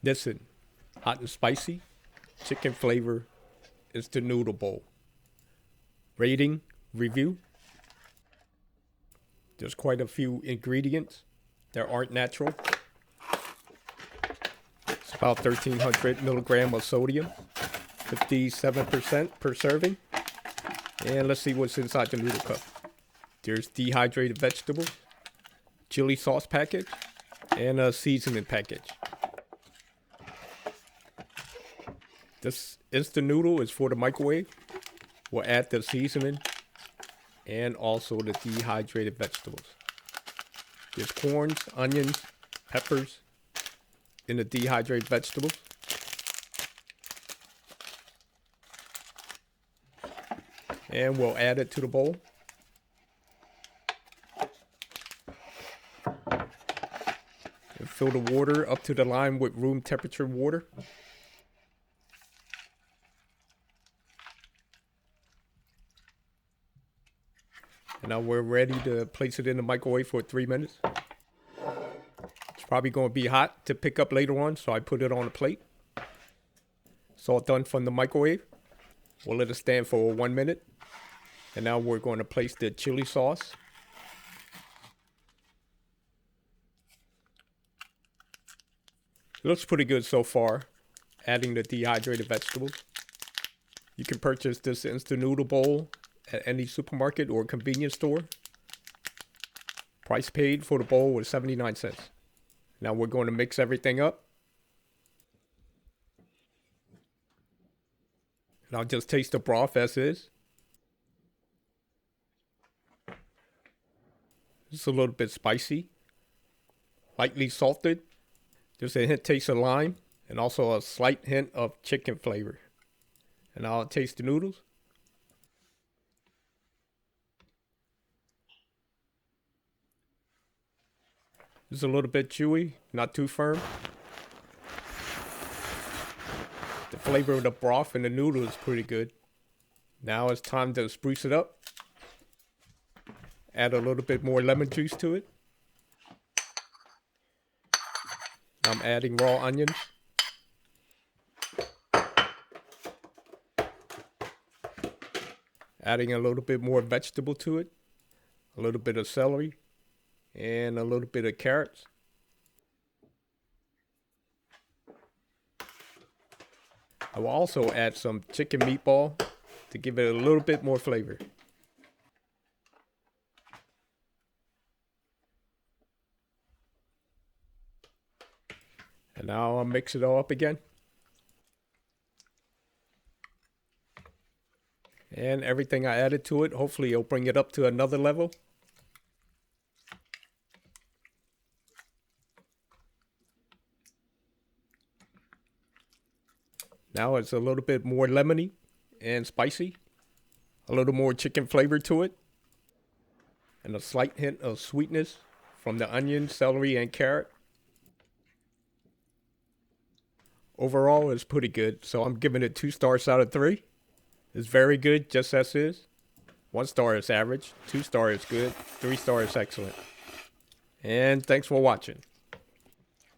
Nissin, hot and spicy, chicken flavor, instant noodle bowl. Rating, review. There's quite a few ingredients that aren't natural. It's about 1,300 milligrams of sodium, 57% per serving. And let's see what's inside the noodle cup. There's dehydrated vegetables, chili sauce package, and a seasoning package. This instant noodle is for the microwave. We'll add the seasoning and also the dehydrated vegetables. There's corns, onions, peppers in the dehydrated vegetables. And we'll add it to the bowl. And fill the water up to the line with room temperature water. And now we're ready to place it in the microwave for 3 minutes. It's probably going to be hot to pick up later on, so I put it on a plate. It's all done from the microwave. We'll let it stand for 1 minute. And now we're going to place the chili sauce. It looks pretty good so far, adding the dehydrated vegetables. You can purchase this instant noodle bowl at any supermarket or convenience store. Price paid for the bowl was 79 cents. Now we're going to mix everything up. And I'll just taste the broth as is. It's a little bit spicy, lightly salted. There's a hint taste of lime and also a slight hint of chicken flavor. And I'll taste the noodles. It's a little bit chewy, not too firm. The flavor of the broth and the noodle is pretty good. Now it's time to spruce it up. Add a little bit more lemon juice to it. I'm adding raw onions. Adding a little bit more vegetable to it. A little bit of celery. And a little bit of carrots. I will also add some chicken meatball to give it a little bit more flavor. And now I'll mix it all up again. And everything I added to it, hopefully it'll bring it up to another level. Now it's a little bit more lemony and spicy. A little more chicken flavor to it. And a slight hint of sweetness from the onion, celery, and carrot. Overall, it's pretty good, so I'm giving it 2 stars out of 3. It's very good, just as is. 1 star is average, 2 stars is good, 3 stars is excellent. And thanks for watching.